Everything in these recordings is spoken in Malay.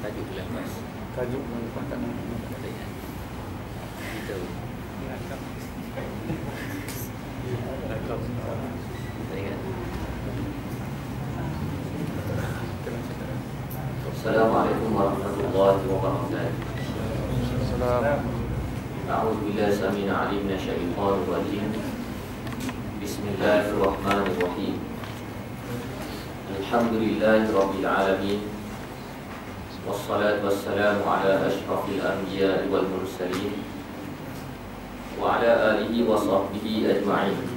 tajuk lepas. Tajuk Tak ada ya. Kita tak ingat. Assalamualaikum warahmatullahi wabarakatuh. Salam. A'udzu billahi samil alim minasyaitonir rajim. Bismillahirrahmanirrahim. Alhamdulillahirabbil alamin. Wassalatu wassalamu ala asyrafil anbiya'i wal mursalin wa ala alihi wa sahbihi ajma'in.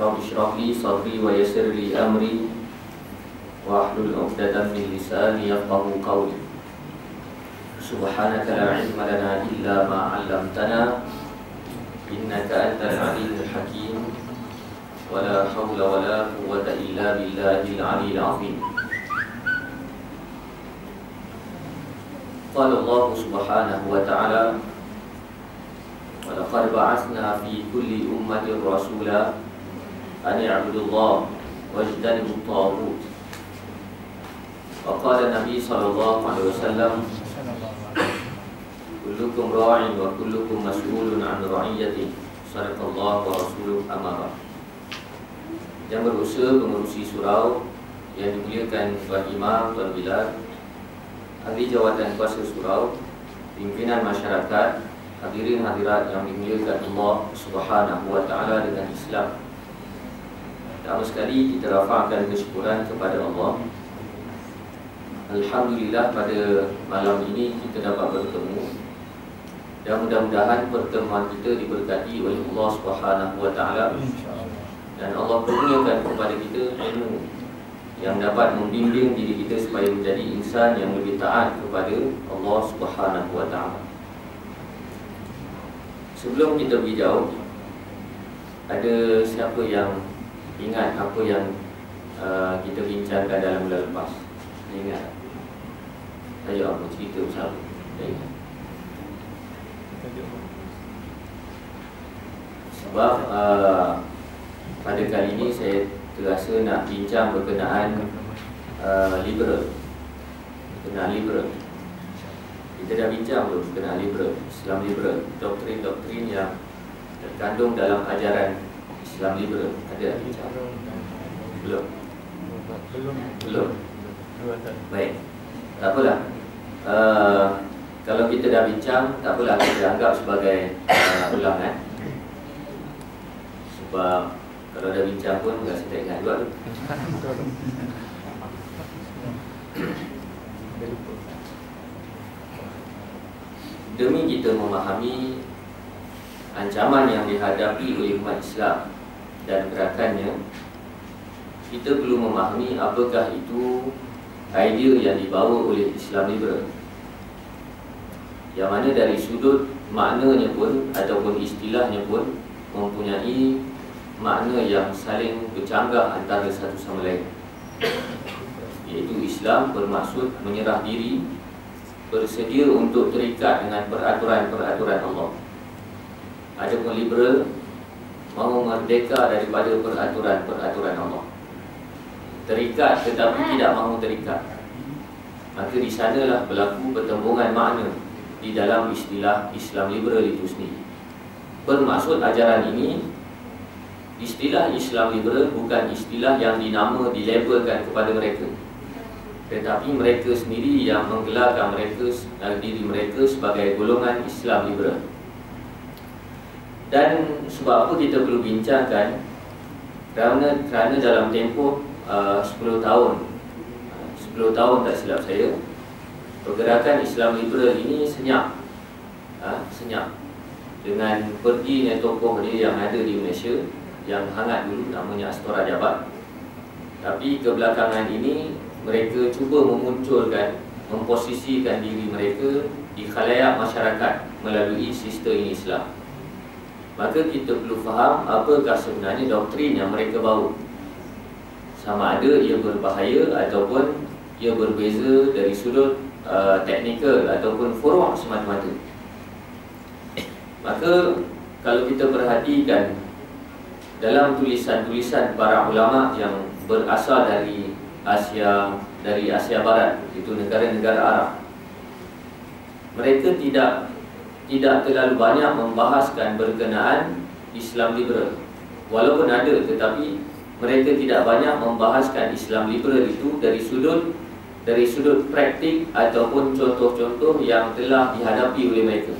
Rabbi shrah li sadri wa yassir li amri wahlul 'uqdatam min lisani yafqahu qawli. Subhanaka la 'ilma lana illa ma 'allamtana innaka antal 'alimul hakim. Wa la haula wa la quwwata illa billahil 'aliyyil 'azim. Qala Allah subhanahu wa ta'ala wa laqad ba'atsna fi kulli ummatin rasula an i'budullaha wajtanibut taghut. Wa qala Nabi sallallahu alaihi wasallam kullukum ra'in wa kullukum mas'ulun 'an ra'iyati. Sadaqallahu wa rasuluhu amara. Yang berusaha pengurusi surau yang dimuliakan Tuan Imam, Tuan Bilal, ahli jawatan kuasa surau, pimpinan masyarakat, hadirin hadirat yang dimuliakan Allah Subhanahu wa taala dengan Islam. Pertama sekali kita rafa'kan kesyukuran kepada Allah. Alhamdulillah pada malam ini kita dapat bertemu. Dan mudah-mudahan pertemuan kita diberkati oleh Allah Subhanahu wa taala. Dan Allah kurniakan kepada kita ilmu yang dapat membimbing diri kita supaya menjadi insan yang lebih taat kepada Allah Subhanahu wa taala. Sebelum kita pergi jauh, ada siapa yang ingat apa yang kita bincangkan dalam bulan lepas? Ingat? Tajuk apa? Cerita bersama. Ingat? Sebab pada kali ini saya terasa nak bincang berkenaan liberal. Berkenaan liberal. Kita dah bincang belum berkenaan liberal, Islam liberal, doktrin-doktrin yang terkandung dalam ajaran Islam liberal. Ada bincang? Belum. Belum. Baik. Tak apalah. Kalau kita dah bincang, tak apalah, kita anggap sebagai ulangan. Sebab kalau dah bincang pun rasa tak ingat juga tu. Demi kita memahami ancaman yang dihadapi oleh umat Islam dan gerakannya, kita perlu memahami apakah itu idea yang dibawa oleh Islam liberal, yang mana dari sudut maknanya pun ataupun istilahnya pun mempunyai makna yang saling bercanggah antara satu sama lain. Iaitu Islam bermaksud menyerah diri, bersedia untuk terikat dengan peraturan-peraturan Allah. Adapun liberal mahu merdeka daripada peraturan-peraturan Allah, terikat tetapi tidak mahu terikat. Maka di sanalah berlaku pertembungan makna di dalam istilah Islam liberal itu sendiri. Bermaksud ajaran ini, istilah Islam liberal bukan istilah yang dilabelkan kepada mereka, tetapi mereka sendiri yang menggelarkan diri mereka sebagai golongan Islam liberal. Dan sebab apa kita perlu bincangkan? Kerana dalam tempoh 10 tahun 10 tahun tak silap saya, pergerakan Islam liberal ini senyap. Senyap dengan perginya tokoh dia yang ada di Malaysia, yang hangat dulu, namanya Astora Jabat. Tapi kebelakangan ini mereka cuba memunculkan, memposisikan diri mereka di khalayak masyarakat melalui sistem Islam. Maka kita perlu faham apakah sebenarnya doktrin yang mereka bawa. Sama ada ia berbahaya ataupun ia berbeza dari sudut teknikal ataupun furuk semata-mata. Maka kalau kita perhatikan dalam tulisan-tulisan para ulama yang berasal dari Asia Barat, itu negara-negara Arab. Mereka tidak terlalu banyak membahaskan berkenaan Islam liberal. Walaupun ada, tetapi mereka tidak banyak membahaskan Islam liberal itu dari sudut praktik ataupun contoh-contoh yang telah dihadapi oleh mereka.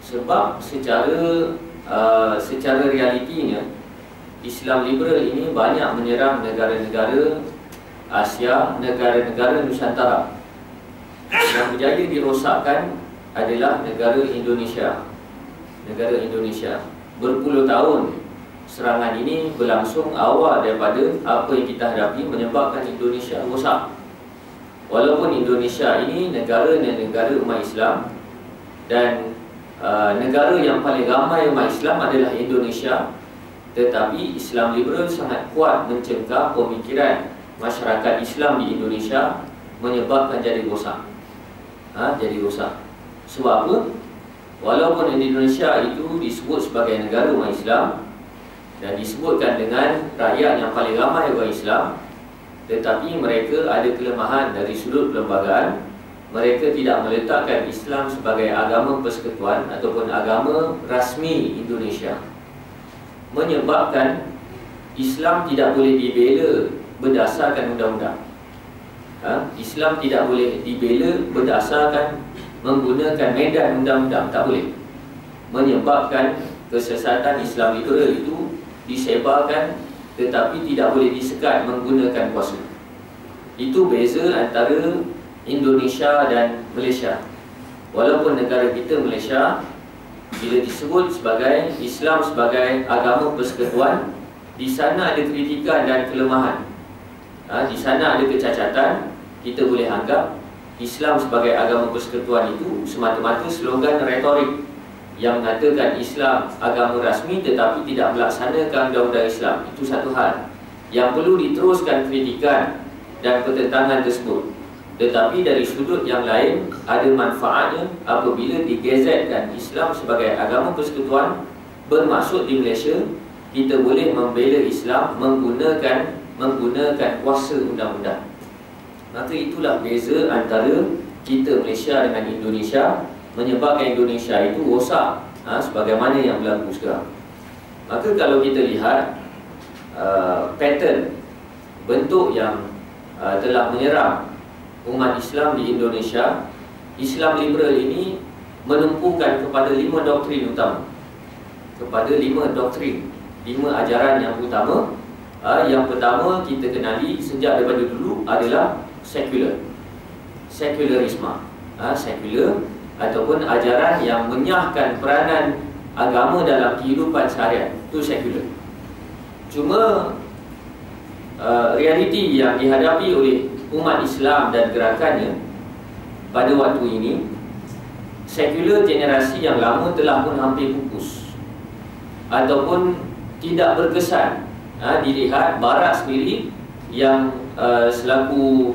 Sebab secara realitinya Islam liberal ini banyak menyerang negara-negara Asia, negara-negara Nusantara. Yang berjaya dirosakkan adalah negara Indonesia. Negara Indonesia. Berpuluh tahun serangan ini berlangsung, awal daripada apa yang kita hadapi menyebabkan Indonesia rosak. Walaupun Indonesia ini negara umat Islam, dan negara yang paling ramai umat Islam adalah Indonesia, tetapi Islam liberal sangat kuat mencengkam pemikiran masyarakat Islam di Indonesia, menyebabkan jadi rosak. Jadi rosak. Sebab apa? Walaupun Indonesia itu disebut sebagai negara umat Islam dan disebutkan dengan rakyat yang paling ramai orang Islam, tetapi mereka ada kelemahan dari sudut perlembagaan. Mereka tidak meletakkan Islam sebagai agama persekutuan ataupun agama rasmi Indonesia, menyebabkan Islam tidak boleh dibela berdasarkan undang-undang. Islam tidak boleh dibela berdasarkan menggunakan medan undang-undang, tak boleh. Menyebabkan kesesatan Islam liberal itu disebarkan, tetapi tidak boleh disekat menggunakan kuasa. Itu beza antara Indonesia dan Malaysia. Walaupun negara kita Malaysia, bila disebut sebagai Islam sebagai agama persekutuan, di sana ada kritikan dan kelemahan. Di sana ada kecacatan. Kita boleh anggap Islam sebagai agama persekutuan itu semata-mata slogan retorik yang mengatakan Islam agama rasmi tetapi tidak melaksanakan undang-undang Islam. Itu satu hal yang perlu diteruskan kritikan dan pertentangan tersebut. Tetapi dari sudut yang lain, ada manfaatnya apabila digazetkan Islam sebagai agama persekutuan, bermaksud di Malaysia kita boleh membela Islam menggunakan kuasa undang-undang. Maka itulah beza antara kita Malaysia dengan Indonesia, menyebabkan Indonesia itu rosak sebagaimana yang berlaku sekarang. Maka kalau kita lihat pattern bentuk yang telah menyerang umat Islam di Indonesia, Islam liberal ini menumpukan kepada 5 doktrin utama. Kepada 5 doktrin, 5 ajaran yang utama. Yang pertama kita kenali sejak daripada dulu adalah sekularisme. Sekular ataupun ajaran yang menyahkan peranan agama dalam kehidupan seharian, itu sekular. Cuma realiti yang dihadapi oleh umat Islam dan gerakannya pada waktu ini, sekular generasi yang lama telah pun hampir pupus ataupun tidak berkesan. Dilihat Barat sendiri yang selaku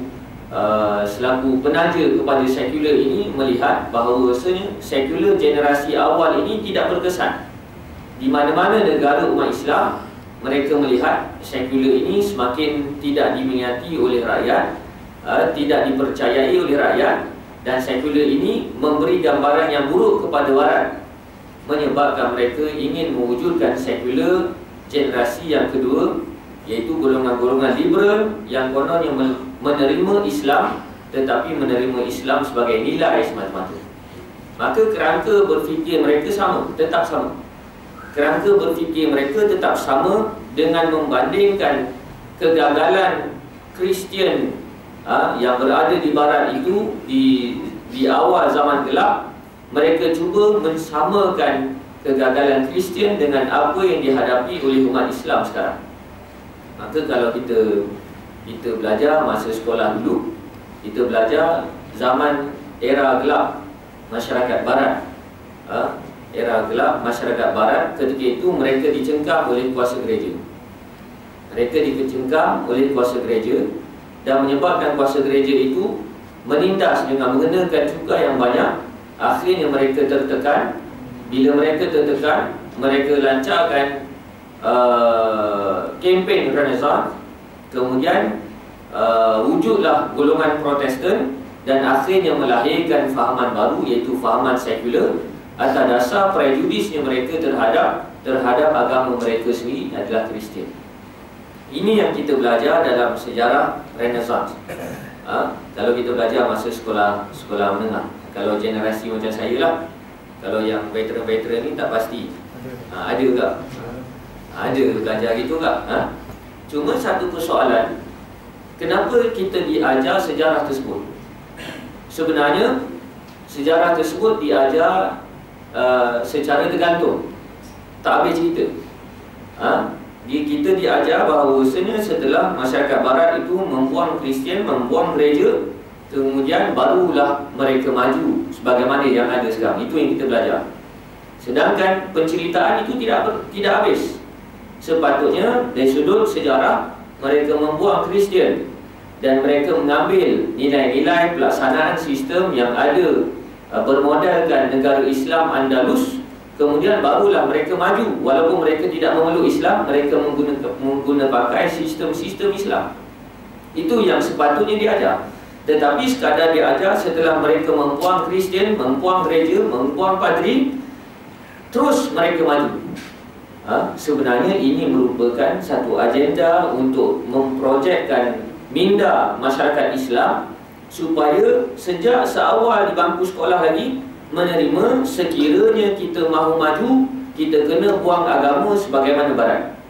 penaja kepada sekular ini melihat bahawa rasanya sekular generasi awal ini tidak berkesan. Di mana-mana negara umat Islam, mereka melihat sekular ini semakin tidak diminati oleh rakyat, tidak dipercayai oleh rakyat, dan sekular ini memberi gambaran yang buruk kepada Barat, menyebabkan mereka ingin mewujudkan sekular generasi yang kedua, iaitu golongan-golongan liberal yang kononnya menerima Islam tetapi menerima Islam sebagai nilai semata-mata. Maka kerangka berfikir mereka tetap sama. Kerangka berfikir mereka tetap sama dengan membandingkan kegagalan Kristian yang berada di Barat itu di awal zaman gelap. Mereka cuba mensamakan kegagalan Kristian dengan apa yang dihadapi oleh umat Islam sekarang. Maka kalau kita belajar masa sekolah dulu, kita belajar zaman era gelap masyarakat Barat. Era gelap masyarakat Barat, ketika itu mereka dicengkam oleh kuasa gereja. Mereka dicengkam oleh kuasa gereja dan menyebabkan kuasa gereja itu menindas dengan mengenakan cukai yang banyak. Akhirnya mereka tertekan. Bila mereka tertekan, mereka lancarkan kempen Renaissance. Kemudian wujudlah golongan Protestan dan akhirnya melahirkan fahaman baru, iaitu fahaman sekular atas dasar prejudisnya mereka terhadap agama mereka sendiri adalah Kristian. Ini yang kita belajar dalam sejarah Renaissance. Kalau kita belajar masa sekolah menengah, kalau generasi macam saya lah, kalau yang veteran-veteran ni tak pasti. Ada tak? Ada belajar gitu tak? Cuma satu persoalan, kenapa kita diajar sejarah tersebut? Sebenarnya sejarah tersebut diajar secara tergantung, tak habis cerita. Kita diajar bahawasanya setelah masyarakat barat itu membuang Kristian, membuang gereja, kemudian barulah mereka maju sebagaimana yang ada sekarang. Itu yang kita belajar. Sedangkan penceritaan itu tidak habis. Sepatutnya dari sudut sejarah mereka membuang Kristian dan mereka mengambil nilai-nilai pelaksanaan sistem yang ada bermodalkan negara Islam Andalus, kemudian barulah mereka maju. Walaupun mereka tidak memeluk Islam, mereka menggunakan pakai sistem-sistem Islam. Itu yang sepatutnya diajar. Tetapi sekadar diajar setelah mereka membuang Kristian, membuang gereja, membuang padri, terus mereka maju. Sebenarnya ini merupakan satu agenda untuk memprojekkan minda masyarakat Islam supaya sejak seawal di bangku sekolah lagi menerima sekiranya kita mahu maju, kita kena buang agama sebagaimana barat.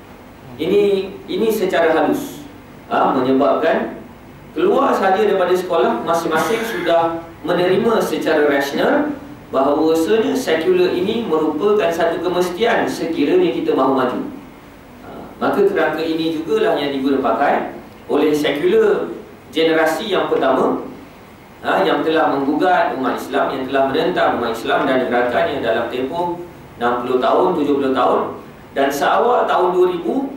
Ini secara halus menyebabkan keluar saja daripada sekolah masing-masing sudah menerima secara rasional bahawasanya sekular ini merupakan satu kemestian sekiranya kita mahu maju. Maka kerangka ini jugalah yang digunakan pakai oleh sekular generasi yang pertama, yang telah menggugat umat Islam, yang telah menentang umat Islam dan gerakannya dalam tempoh 60 tahun, 70 tahun. Dan seawal tahun 2000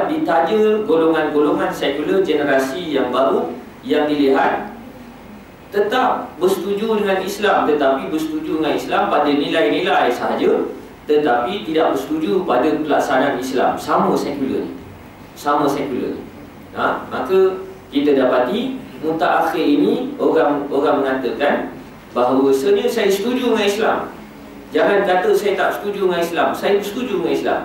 ditaja golongan-golongan sekular generasi yang baru yang dilihat tetap bersetuju dengan Islam, tetapi bersetuju dengan Islam pada nilai-nilai sahaja, tetapi tidak bersetuju pada pelaksanaan Islam. Sama sekular ni, sama sekular ni. Maka kita dapati mutakhir ini orang mengatakan bahawasanya saya setuju dengan Islam. Jangan kata saya tak setuju dengan Islam. Saya bersetuju dengan Islam.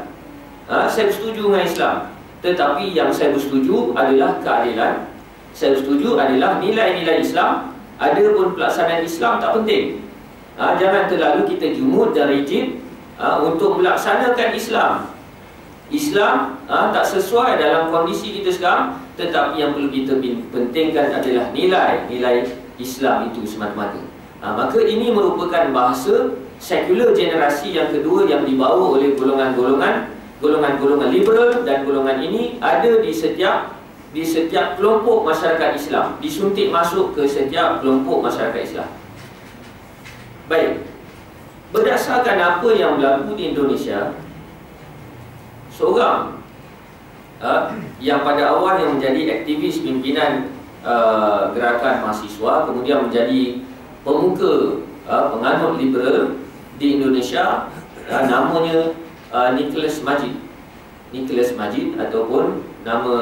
Saya bersetuju dengan Islam, tetapi yang saya bersetuju adalah keadilan. Saya bersetuju adalah nilai-nilai Islam. Ada pun pelaksanaan Islam tak penting. Jangan terlalu kita jumud dan rigid untuk melaksanakan Islam. Islam tak sesuai dalam kondisi kita sekarang, tetapi yang perlu kita pentingkan adalah nilai-nilai Islam itu semata-mata. Maka ini merupakan bahasa sekular generasi yang kedua yang dibawa oleh golongan-golongan liberal, dan golongan ini ada di setiap kelompok masyarakat Islam, disuntik masuk ke setiap kelompok masyarakat Islam. Baik, berdasarkan apa yang berlaku di Indonesia, seorang yang pada awal yang menjadi aktivis pimpinan gerakan mahasiswa, kemudian menjadi pemuka penganut liberal di Indonesia, namanya Nicholas Majid ataupun nama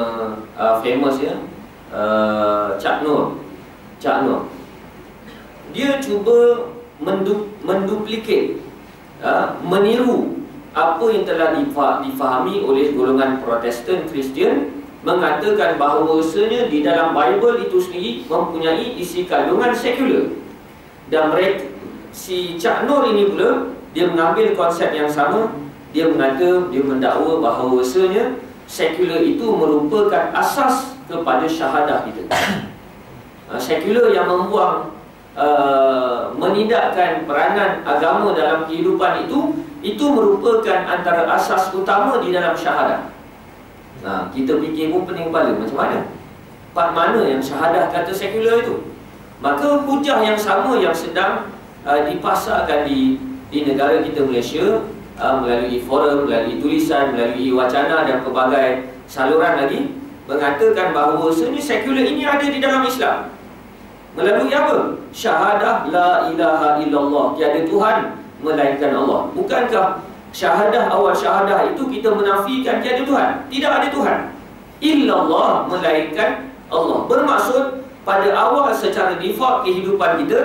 famous ya, Cak Nur. Dia cuba menduplikat, meniru apa yang telah difahami oleh golongan Protestan Kristian, mengatakan bahawasanya di dalam Bible itu sendiri mempunyai isi kandungan sekular. Dan si Cak Nur ini pula, dia mengambil konsep yang sama. Dia mendakwa bahawasanya sekular itu merupakan asas kepada syahadah kita. Sekular yang membuang menidakkan peranan agama dalam kehidupan itu merupakan antara asas utama di dalam syahadah. Kita fikir pun pening kepala, macam mana? Part mana yang syahadah kata sekular itu? Maka hujah yang sama yang sedang dipasarkan di negara kita Malaysia, melalui forum, melalui tulisan, melalui wacana dan pelbagai saluran lagi, mengatakan bahawa sekular ini ada di dalam Islam. Melalui apa? Syahadah la ilaha illallah, tiada Tuhan melainkan Allah. Bukankah syahadah, awal syahadah itu kita menafikan tiada Tuhan? Tidak ada Tuhan illallah, melainkan Allah. Bermaksud pada awal secara default kehidupan kita,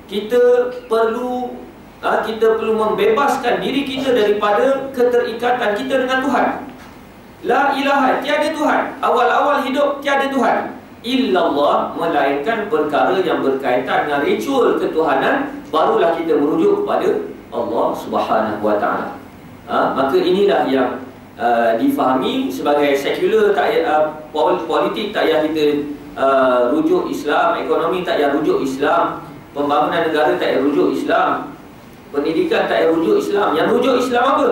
kita perlu membebaskan diri kita daripada keterikatan kita dengan Tuhan. La ilaha, tiada Tuhan. Awal-awal hidup tiada Tuhan illallah, melainkan perkara yang berkaitan dengan ritual ketuhanan, barulah kita merujuk kepada Allah Subhanahu wa taala. Maka inilah yang difahami sebagai sekular. Politik tak payah kita rujuk Islam, ekonomi tak payah rujuk Islam, pembangunan negara tak payah rujuk Islam, pendidikan tak payah rujuk Islam. Yang rujuk Islam apa?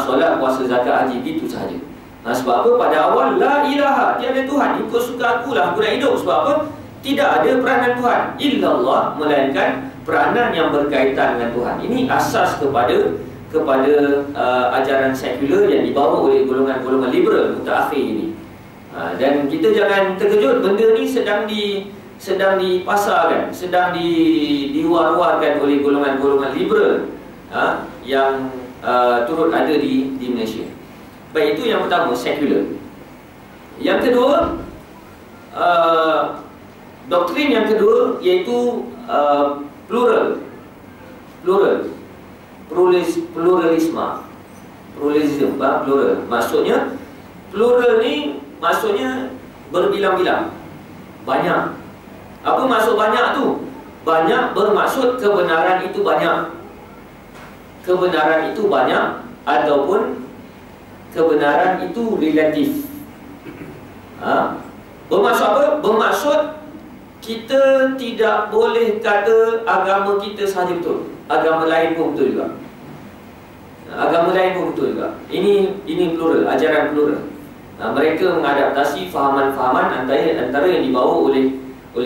Solat, puasa, zakat, haji, itu sahaja. Sebab apa? Pada awal la ilaha, tiada Tuhan, ikut suka akulah aku nak hidup. Sebab apa? Tidak ada peranan Tuhan illallah, melainkan peranan yang berkaitan dengan Tuhan. Ini asas kepada ajaran sekular yang dibawa oleh golongan-golongan liberal mutakhir ini. Dan kita jangan terkejut, benda ni sedang dipasarkan, sedang diwar-warkan oleh golongan-golongan liberal yang turut ada di Malaysia. Baik, itu yang pertama, sekular. Yang kedua, doktrin yang kedua iaitu pluralisme. Plural. Maksudnya plural ni maksudnya berbilang-bilang, banyak. Apa maksud banyak tu? Banyak bermaksud kebenaran itu banyak. Kebenaran itu banyak ataupun kebenaran itu relatif. Bermaksud apa? Bermaksud kita tidak boleh kata agama kita sahaja betul, agama lain pun betul juga. Agama lain pun betul juga. Ini plural, ajaran plural. Mereka mengadaptasi fahaman-fahaman antara yang dibawa oleh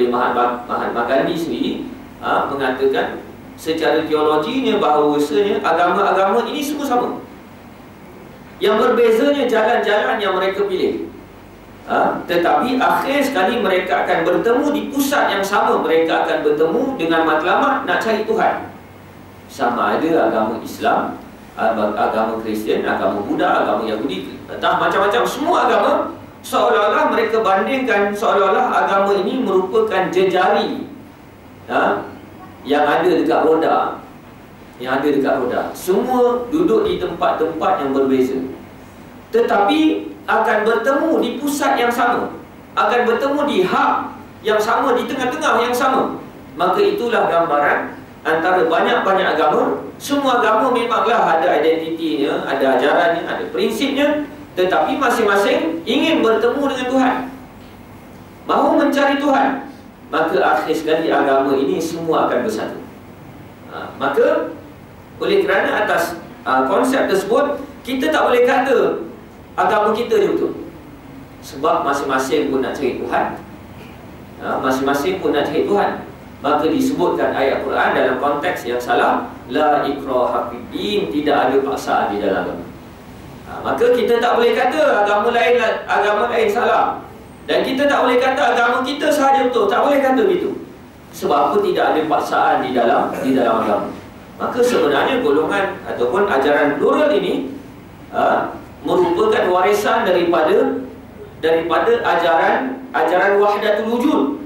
Mahatma Gandhi sendiri, mengatakan secara teologinya bahawasanya agama-agama ini semua sama. Yang berbezanya jalan-jalan yang mereka pilih. Tetapi akhir sekali mereka akan bertemu di pusat yang sama. Mereka akan bertemu dengan matlamat nak cari Tuhan. Sama ada agama Islam, agama Kristian, agama Buddha, agama Yahudi, entah macam-macam, semua agama, seolah-olah mereka bandingkan, seolah-olah agama ini merupakan jejari yang ada dekat roda. Semua duduk di tempat-tempat yang berbeza, tetapi akan bertemu di pusat yang sama, akan bertemu di hub yang sama, di tengah-tengah yang sama. Maka itulah gambaran antara banyak-banyak agama. Semua agama memanglah ada identitinya, ada ajarannya, ada prinsipnya, tetapi masing-masing ingin bertemu dengan Tuhan, mahu mencari Tuhan. Maka akhir sekali agama ini semua akan bersatu. Maka oleh kerana atas konsep tersebut, kita tak boleh kata agama kita je betul, sebab masing-masing pun nak cari Tuhan. Masing-masing pun nak cari Tuhan. Maka disebutkan ayat Quran dalam konteks yang salah, la ikraha fid din, tidak ada paksaan di dalam agama. Maka kita tak boleh kata agama lain salah, dan kita tak boleh kata agama kita sahaja betul. Tak boleh kata begitu. Sebab apa? Tidak ada paksaan di dalam agama. Maka sebenarnya golongan ataupun ajaran plural ini merupakan warisan daripada ajaran wahdatul wujud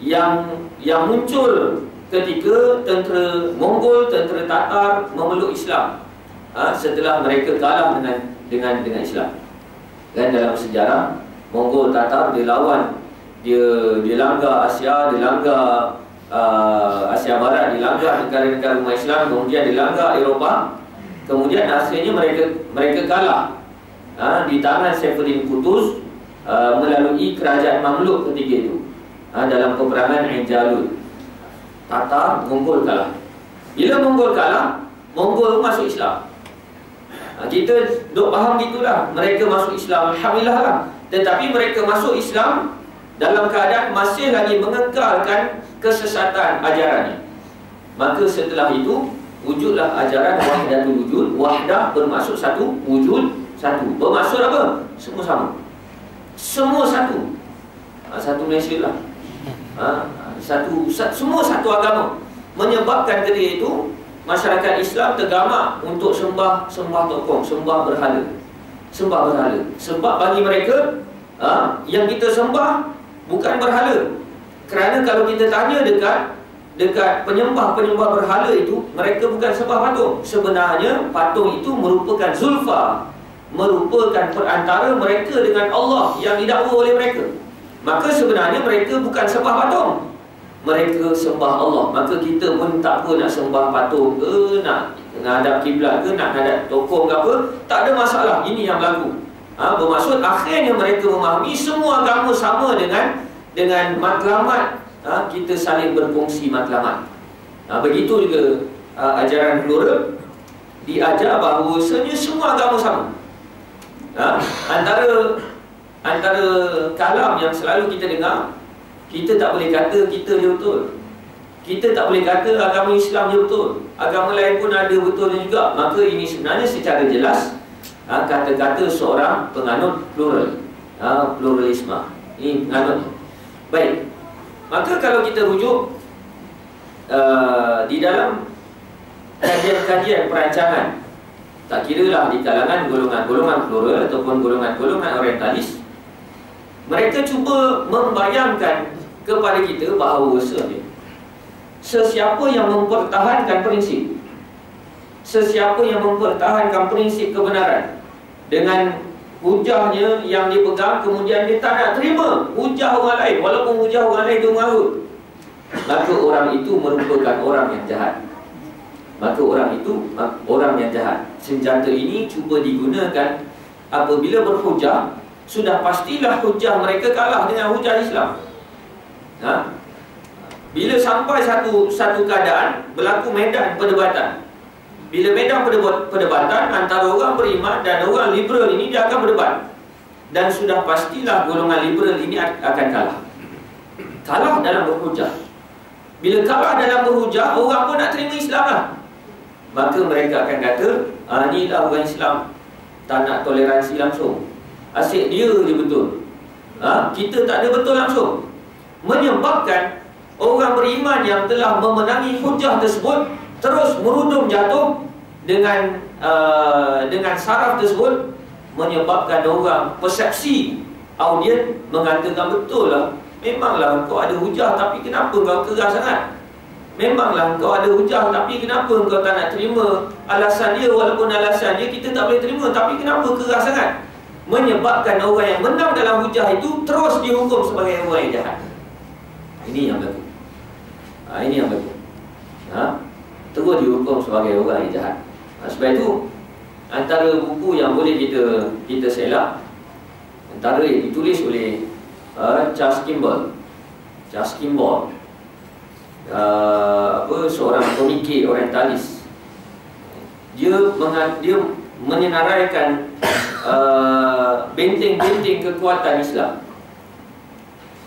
yang muncul ketika tentera Mongol, tentera Tatar memeluk Islam setelah mereka kalah dengan Islam. Dan dalam sejarah, Mongol, Tatar dia lawan, dia langgar Asia, dia langgar Asia Barat, dia langgar negara-negara umat Islam, kemudian dia langgar Eropah. Kemudian akhirnya mereka kalah di tangan Saifuddin Qutuz melalui kerajaan Mamluk ketika itu, dalam peperangan Ain Jalut. Tatar, Mongol kalah. Bila Mongol kalah, Mongol masuk Islam. Kita duk faham gitulah, mereka masuk Islam, alhamdulillah lah. Tetapi mereka masuk Islam dalam keadaan masih lagi mengekalkan kesesatan ajarannya. Maka setelah itu wujudlah ajaran wahdatul wujud. Wahdah bermaksud satu, wujud satu. Bermaksud apa? Semua sama, semua satu. Satu Malaysia lah. Semua satu agama. Menyebabkan ketika itu masyarakat Islam tergamak untuk sembah tokong, sembah berhala. Sebab bagi mereka yang kita sembah bukan berhala. Kerana kalau kita tanya dekat penyembah-penyembah berhala itu, mereka bukan sembah patung. Sebenarnya patung itu merupakan zulfa, merupakan perantara mereka dengan Allah yang didakwa oleh mereka. Maka sebenarnya mereka bukan sembah patung, mereka sembah Allah. Maka kita pun tak apa nak sembah patung ke, nak hadap kiblat ke, nak hadap tokong ke apa, tak ada masalah. Ini yang berlaku. Bermaksud akhirnya mereka memahami semua agama sama dengan matlamat. Kita saling berkongsi matlamat. Begitu juga ajaran plural diajar bahawasanya semua agama sama. Antara kalam yang selalu kita dengar, kita tak boleh kata kita je betul, kita tak boleh kata agama Islam je betul, agama lain pun ada betulnya juga. Maka ini sebenarnya secara jelas kata-kata seorang penganut plural, pluralisme. Ini penganut. Baik, maka kalau kita rujuk di dalam kajian-kajian perancangan, tak kiralah di kalangan golongan-golongan plural ataupun golongan-golongan orientalis, mereka cuba membayangkan kepada kita bahawa sesiapa yang mempertahankan prinsip, sesiapa yang mempertahankan prinsip kebenaran dengan hujahnya yang dipegang, kemudian dia tak nak terima hujah orang lain, walaupun hujah orang lain itu mengarut, maka orang itu merupakan orang yang jahat. Maka orang itu orang yang jahat. Senjata ini cuba digunakan apabila berhujah, sudah pastilah hujah mereka kalah dengan hujah Islam. Bila sampai satu keadaan berlaku medan perdebatan, bila medan perdebatan antara orang beriman dan orang liberal ini, dia akan berdebat, dan sudah pastilah golongan liberal ini akan kalah dalam berhujah. Bila kalah dalam berhujah, orang pun nak terima Islam lah. Maka mereka akan kata, inilah orang Islam tak nak toleransi langsung, asyik dia je betul, kita tak ada betul langsung. Menyebabkan orang beriman yang telah memenangi hujah tersebut terus merundum jatuh dengan saraf tersebut, menyebabkan orang persepsi audien mengatakan, betul lah, memanglah kau ada hujah, tapi kenapa kau keras sangat? Memanglah kau ada hujah, tapi kenapa kau tak nak terima alasan dia, walaupun alasan dia kita tak boleh terima, tapi kenapa keras sangat? Menyebabkan orang yang menang dalam hujah itu terus dihukum sebagai orang yang jahat. Ini yang berlaku. Ini yang berlaku. Terus dihukum sebagai orang yang jahat. Sebab itu antara buku yang boleh kita selak, antara yang ditulis oleh Charles Kimball, seorang pemikir orientalis. Dia menyenaraikan benteng-benteng kekuatan Islam.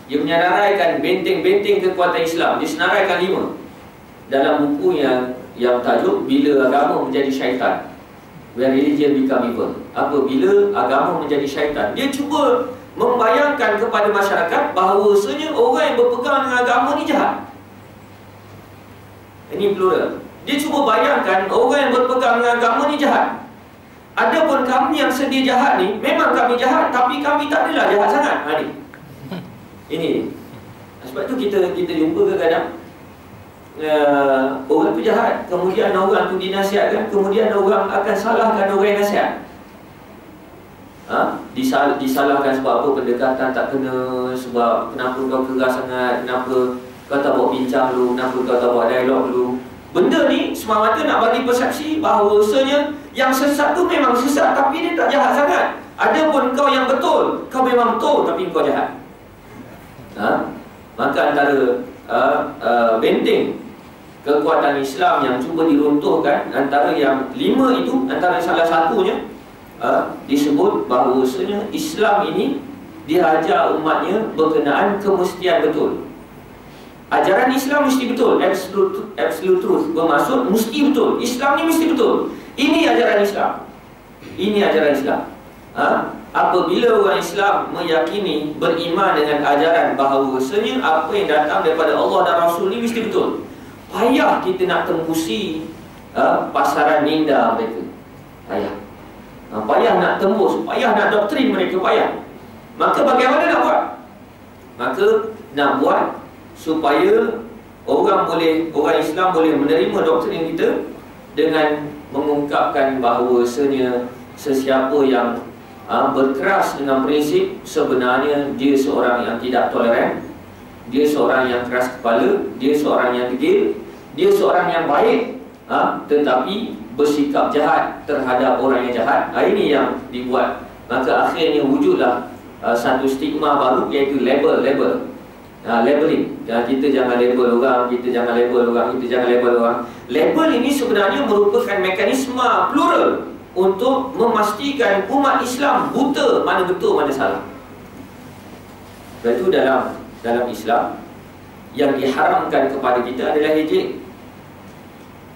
Dia menyenaraikan benteng-benteng kekuatan Islam. Dia senaraikan 5 dalam buku yang tajuk Bila Agama Menjadi Syaitan, When Religion Become Evil. Apabila agama menjadi syaitan. Dia cuba membayangkan kepada masyarakat bahawasanya orang yang berpegang dengan agama ni jahat. Ini plural. Dia cuba bayangkan orang yang berpegang dengan agama ni jahat. Adapun kami yang sedia jahat ni, memang kami jahat, tapi kami tak adalah jahat sangat. Ini. Sebab tu kita jumpa kadang-kadang orang tu jahat, kemudian orang tu dinasihatkan, kemudian orang akan salahkan orang yang nasihat. Disalahkan sebab apa? Pendekatan tak kena, sebab kenapa kau keras sangat, kenapa kau tak buat bincang dulu, kenapa kau tak buat dialog dulu. Benda ni semata-mata nak bagi persepsi bahawasanya yang sesat tu memang sesat, tapi dia tak jahat sangat. Adapun kau yang betul, kau memang betul, tapi kau jahat. Maka antara benteng kekuatan Islam yang cuba diruntuhkan, antara yang 5 itu, antara salah satunya disebut bahawasanya Islam ini diajar umatnya berkenaan kemestian betul. Ajaran Islam mesti betul, absolute truth, bermaksud mesti betul. Islam ni mesti betul. Ini ajaran Islam. Ini ajaran Islam. Apabila orang Islam meyakini, beriman dengan ajaran bahawasanya apa yang datang daripada Allah dan Rasul ni mesti betul, payah kita nak tembusi pasaran minda mereka. Payah nak tembus, payah nak doktrin mereka, payah. Maka bagaimana nak buat? Maka nak buat supaya orang Islam boleh menerima doktrin kita dengan mengungkapkan bahawasanya sesiapa yang berkeras dengan prinsip, sebenarnya dia seorang yang tidak toleran, dia seorang yang keras kepala, dia seorang yang degil, dia seorang yang baik, tetapi bersikap jahat terhadap orang yang jahat. Ini yang dibuat. Maka akhirnya wujudlah satu stigma baru, iaitu label. Labeling. Kita jangan label orang, kita jangan label orang, kita jangan label orang. Label ini sebenarnya merupakan mekanisme plural untuk memastikan umat Islam buta mana betul, mana salah. Sebab itu dalam Islam, yang diharamkan kepada kita adalah ejek.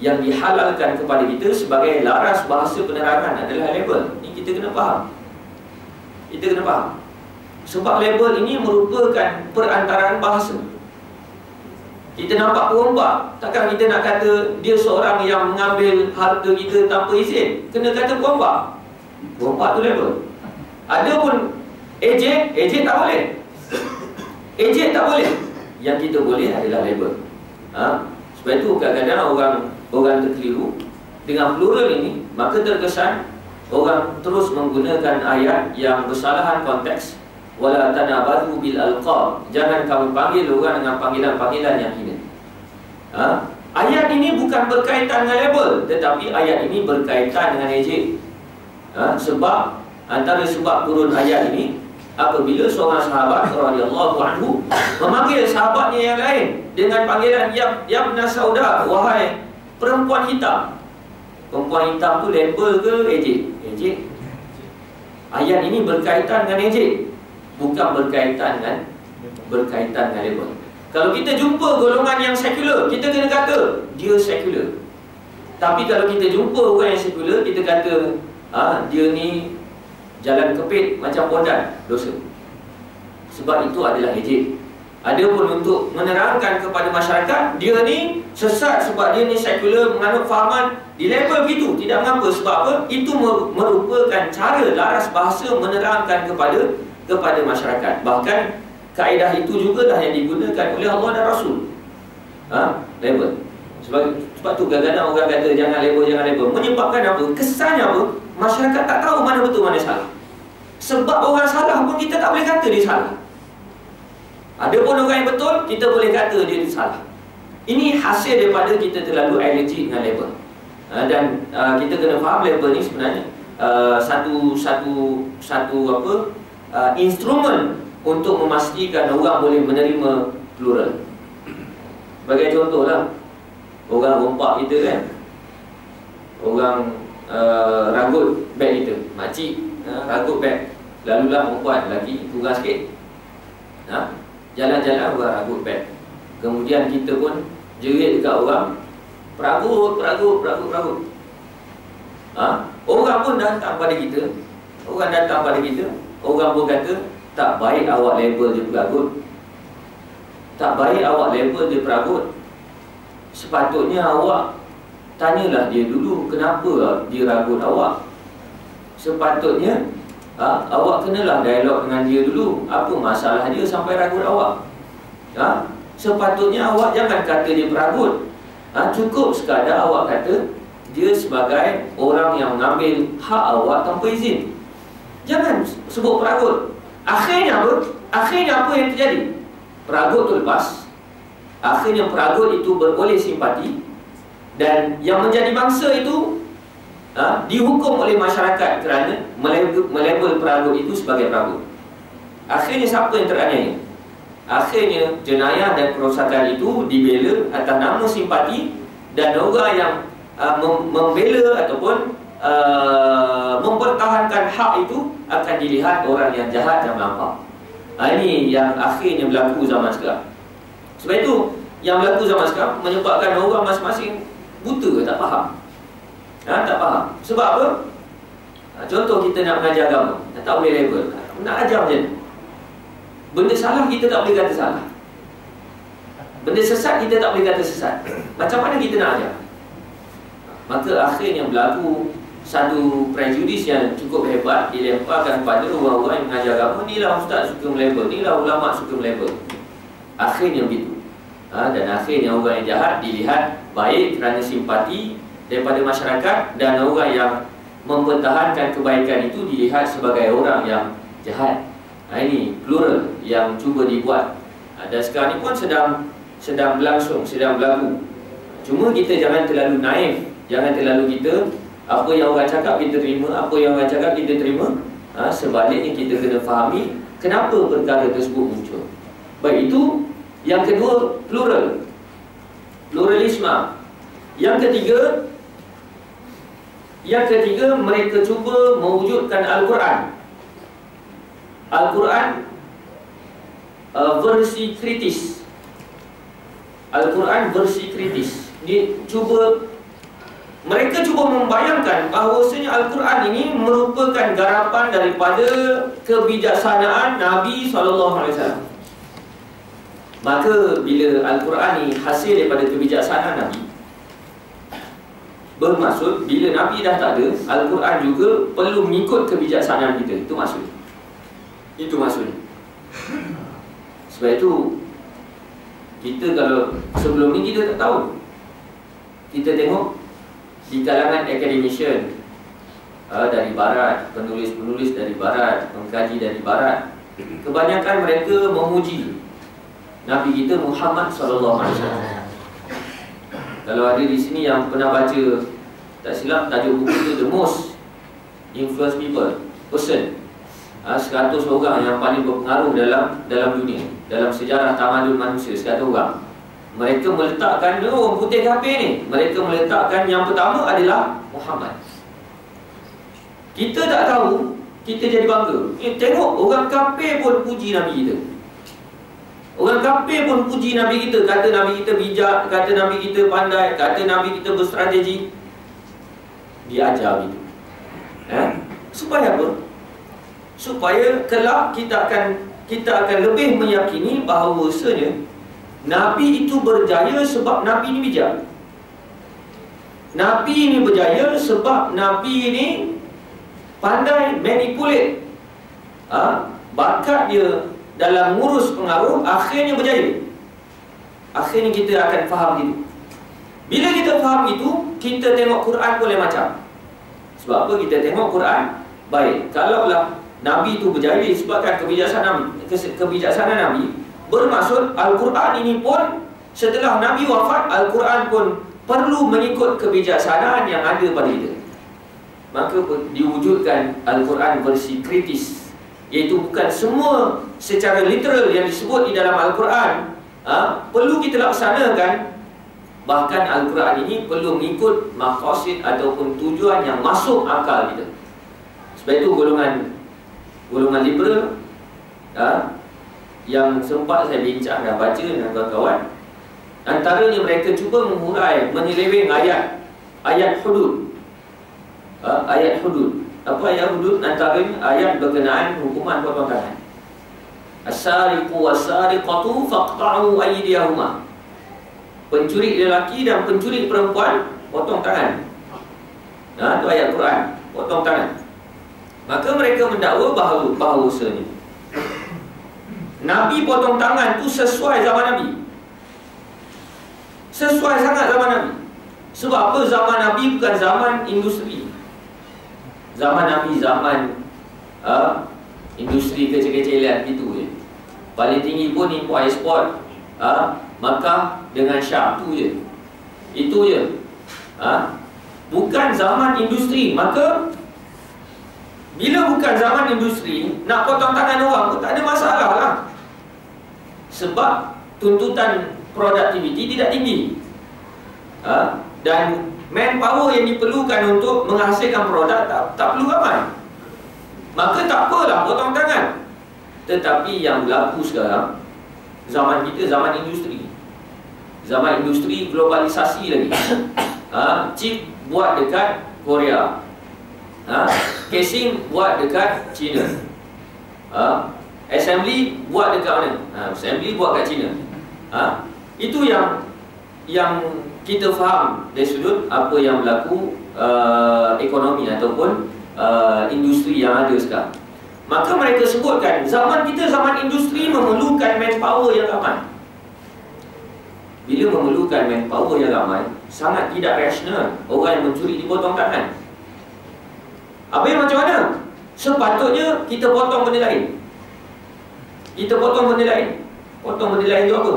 Yang dihalalkan kepada kita sebagai laras bahasa penerangan adalah label. Ini kita kena faham. Kita kena faham. Sebab label ini merupakan perantaraan bahasa. Kita nampak perompak, takkan kita nak kata dia seorang yang mengambil harta kita tanpa izin. Kena kata perompak. Perompak tu label. Ada pun ejek tak boleh. Ejek tak boleh. Yang kita boleh adalah label. Sebab itu kadang-kadang orang terkeliru dengan plural ini, maka terkesan orang terus menggunakan ayat yang bersalahan konteks. Wala tanabadu bil alqab. Jangan kamu panggil orang dengan panggilan-panggilan yang hina. Ayat ini bukan berkaitan dengan label, tetapi ayat ini berkaitan dengan ejek. Sebab antara sebab turun ayat ini, apabila seorang sahabat radhiyallahu anhu memanggil sahabatnya yang lain dengan panggilan ya ibn sauda, wahai perempuan hitam. Perempuan hitam tu label ke ejek? Ejek. Ayat ini berkaitan dengan ejek, bukan berkaitan dengan label. Kalau kita jumpa golongan yang sekular, kita kena kata dia sekular. Tapi kalau kita jumpa orang yang sekular, kita kata dia ni jalan kepit macam pondan, dosa. Sebab itu adalah ejek. Adapun untuk menerangkan kepada masyarakat dia ni sesat sebab dia ni sekular, menganut fahaman, di label begitu, tidak mengapa. Sebab apa? Itu merupakan cara laras bahasa menerangkan kepada masyarakat. Bahkan kaedah itu jugalah yang digunakan oleh Allah dan Rasul. Label. Sebab tu kadang-kadang orang kata jangan label. Menyebabkan apa? Kesannya apa? Masyarakat tak tahu mana betul, mana salah. Sebab orang salah pun kita tak boleh kata dia salah. Ada pun orang yang betul, kita boleh kata dia salah. Ini hasil daripada kita terlalu alergi dengan label. Dan kita kena faham label ni sebenarnya satu instrumen untuk memastikan orang boleh menerima plural. Sebagai contohlah, orang rompak kita kan, orang ragut beg kita, makcik ragut beg, lalulah perempuan, lelaki kurang sikit, jalan-jalan orang ragut beg. Kemudian kita pun jerit dekat orang, peragut. Orang pun datang pada kita, orang pun kata tak baik awak label dia peragut, tak baik awak label dia peragut. Sepatutnya awak tanyalah dia dulu kenapa dia ragut awak. Sepatutnya awak kenalah dialog dengan dia dulu, apa masalah dia sampai ragut awak. Sepatutnya awak jangan kata dia peragut. Cukup sekadar awak kata dia sebagai orang yang mengambil hak awak tanpa izin. Jangan sebut peragut. Akhirnya apa yang terjadi? Peragut tu lepas. Akhirnya peragut itu beroleh simpati, dan yang menjadi bangsa itu dihukum oleh masyarakat kerana melabel peragut itu sebagai peragut. Akhirnya siapa yang teraniaya? Akhirnya jenayah dan kerosakan itu dibela atas nama simpati, dan orang yang membela ataupun mempertahankan hak itu akan dilihat orang yang jahat dan melampau. Ini yang akhirnya berlaku zaman sekarang. Sebab itu yang berlaku zaman sekarang menyebabkan orang masing-masing buta, tak faham. Tak faham. Sebab apa? Contoh kita nak mengajar agama, tak boleh label. Nak ajar macam mana? Benda salah kita tak boleh kata salah, benda sesat kita tak boleh kata sesat. Macam mana kita nak ajar? Maka akhirnya berlaku satu prejudis yang cukup hebat dilemparkan pada orang-orang yang mengajar agama. Inilah ustaz suka melabel, inilah ulama suka melabel. Akhirnya begitu. Dan akhirnya orang yang jahat dilihat baik kerana simpati daripada masyarakat, dan orang yang mempertahankan kebaikan itu dilihat sebagai orang yang jahat. Ini plural yang cuba dibuat. Dan sekarang ni pun sedang berlangsung, sedang berlaku. Cuma kita jangan terlalu naif, jangan terlalu kita apa yang orang cakap kita terima, apa yang orang cakap kita terima. Sebaliknya kita kena fahami kenapa perkara tersebut muncul. Baik, itu yang kedua, pluralisme. Yang ketiga, mereka cuba mewujudkan Al-Quran. Al-Quran versi kritis. Al-Quran versi kritis. Mereka cuba membayangkan bahawasanya Al-Quran ini merupakan garapan daripada kebijaksanaan Nabi SAW. Maka bila Al-Quran ini hasil daripada kebijaksanaan Nabi, bermaksud bila Nabi dah tak ada, Al-Quran juga perlu mengikut kebijaksanaan kita. Itu maksudnya. Sebab itu kita kalau sebelum ni kita tak tahu. Kita tengok di kalangan academician dari barat, penulis-penulis dari barat, pengkaji dari barat, kebanyakan mereka memuji Nabi kita Muhammad SAW. Kalau ada di sini yang pernah baca, tak silap tajuk buku itu The Most Influenced Person, 100 orang yang paling berpengaruh dalam dunia, dalam sejarah tamadun manusia, 100 orang. Mereka meletakkan orang putih kafir ni, mereka meletakkan yang pertama adalah Muhammad. Kita tak tahu, kita jadi bangga. Tengok orang kafir pun puji Nabi kita. Orang kafir pun puji Nabi kita, kata Nabi kita bijak, kata Nabi kita pandai, kata Nabi kita berstrategi. Dia ajar itu. Supaya apa? Supaya kelak kita akan lebih meyakini bahawasanya Nabi itu berjaya sebab Nabi ini bijak. Nabi ini berjaya sebab Nabi ini pandai manipulate. Bakat dia dalam ngurus pengaruh, akhirnya berjaya. Akhirnya kita akan faham itu. Bila kita faham itu, kita tengok Quran boleh macam. Sebab apa kita tengok Quran? Baik, kalaulah Nabi itu berjaya disebabkan kebijaksanaan Nabi, bermaksud Al-Quran ini pun setelah Nabi wafat, Al-Quran pun perlu mengikut kebijaksanaan yang ada pada kita. Maka diwujudkan Al-Quran versi kritis, iaitu bukan semua secara literal yang disebut di dalam Al-Quran perlu kita laksanakan. Bahkan Al-Quran ini perlu mengikut maqasid ataupun tujuan yang masuk akal kita. Sebab itu golongan liberal yang sempat saya bincang dan baca dengan kawan-kawan, antaranya mereka cuba menghurai, menyeleweng ayat hudud. Ayat hudud. Apa ayat hudud? Antaranya ayat berkenaan hukuman potong tangan. As-sariqu was-sariqatu faqta'u aydiyahuma. Pencuri lelaki dan pencuri perempuan potong tangan. Itu ayat Quran, potong tangan. Maka mereka mendakwa bahawasanya Nabi potong tangan tu sesuai zaman Nabi. Sesuai sangat zaman Nabi. Sebab apa? Zaman Nabi bukan zaman industri. Zaman Nabi zaman industri kecil-kecilan gitu je. Paling tinggi pun import ekspor Makkah dengan Syam tu je. Itu je. Bukan zaman industri. Maka bila bukan zaman industri, nak potong tangan orang pun tak ada masalah lah. Sebab tuntutan productivity tidak tinggi, dan manpower yang diperlukan untuk menghasilkan produk tak perlu ramai. Maka tak apalah potong tangan. Tetapi yang berlaku sekarang, zaman kita zaman industri. Zaman industri, globalisasi lagi. Chip buat dekat Korea, casing buat dekat China, assembly buat dekat mana? Assembly buat kat China. Itu yang kita faham dari sudut apa yang berlaku ekonomi ataupun industri yang ada sekarang. Maka mereka sebutkan zaman kita zaman industri memerlukan manpower yang ramai. Bila memerlukan manpower yang ramai, sangat tidak rasional orang yang mencuri dipotong tangan. Habis macam mana? Sepatutnya kita potong benda lain. Kita potong benda lain. Potong benda lain itu apa?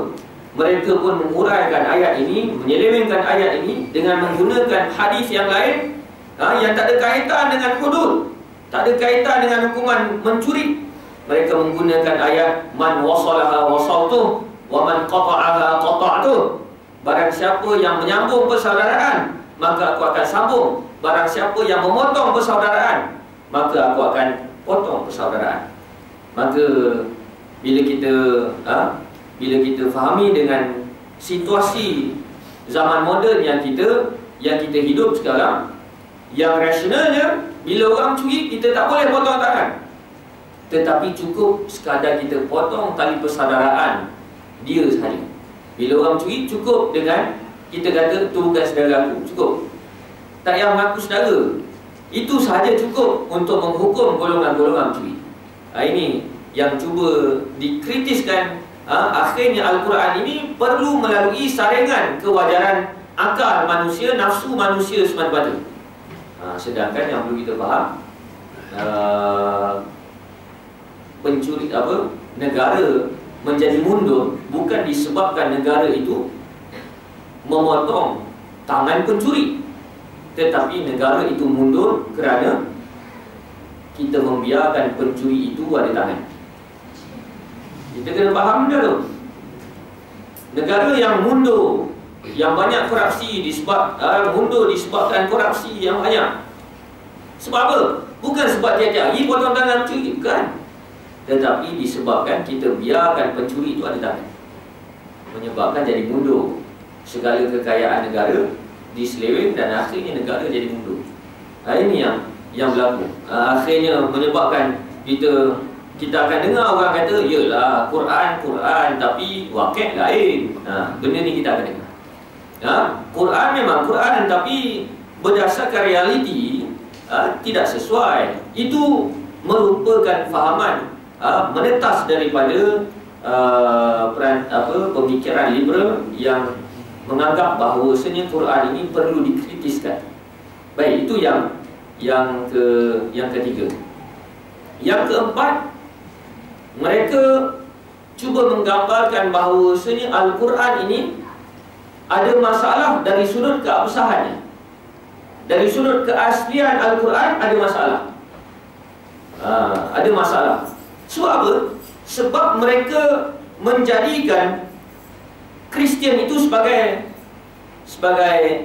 Mereka pun menguraikan ayat ini, menyelewengkan ayat ini dengan menggunakan hadis yang lain yang tak ada kaitan dengan hudud, tak ada kaitan dengan hukuman mencuri. Mereka menggunakan ayat man wasalaha wasaltuh wa man qata'aha qata'tuh. Barang siapa yang menyambung persaudaraan, maka aku akan sambung. Barang siapa yang memotong persaudaraan, maka aku akan potong persaudaraan. Maka bila kita fahami dengan situasi zaman moden yang kita hidup sekarang, yang rasionalnya bila orang curi kita tak boleh potong tangan, tetapi cukup sekadar kita potong tali persaudaraan dia sahaja. Bila orang curi cukup dengan kita kata tu bukan saudara aku, cukup. Tak payah mengaku saudara, itu sahaja cukup untuk menghukum golongan-golongan curi. Ini yang cuba dikritiskan. Akhirnya Al-Quran ini perlu melalui saringan kewajaran akal manusia, nafsu manusia semata-mata. Sedangkan yang perlu kita faham, pencuri negara menjadi mundur bukan disebabkan negara itu memotong tangan pencuri, tetapi negara itu mundur kerana kita membiarkan pencuri itu ada tangan. Kita kena faham dah tu. Negara yang mundur, yang banyak korupsi mundur disebabkan korupsi yang banyak. Sebab apa? Bukan sebab tiap-tiap hari potong tangan pencuri, bukan. Tetapi disebabkan kita biarkan pencuri itu ada tangan, menyebabkan jadi mundur. Segala kekayaan negara diseleweng dan akhirnya negara jadi mundur. Ini yang berlaku. Akhirnya menyebabkan kita akan dengar orang kata, yalah Quran tapi wakil lain. Benda ni kita akan dengar. Quran memang Quran, tapi berdasarkan realiti tidak sesuai. Itu merupakan fahaman menetas daripada pemikiran liberal yang menganggap bahawasanya Quran ini perlu dikritiskan. Baik, itu yang ketiga. Yang keempat, mereka cuba menggambarkan bahawasanya Al-Quran ini ada masalah dari sudut keabsahannya. Dari sudut keaslian Al-Quran ada masalah. Ada masalah. Sebab apa? Sebab mereka menjadikan Kristian itu sebagai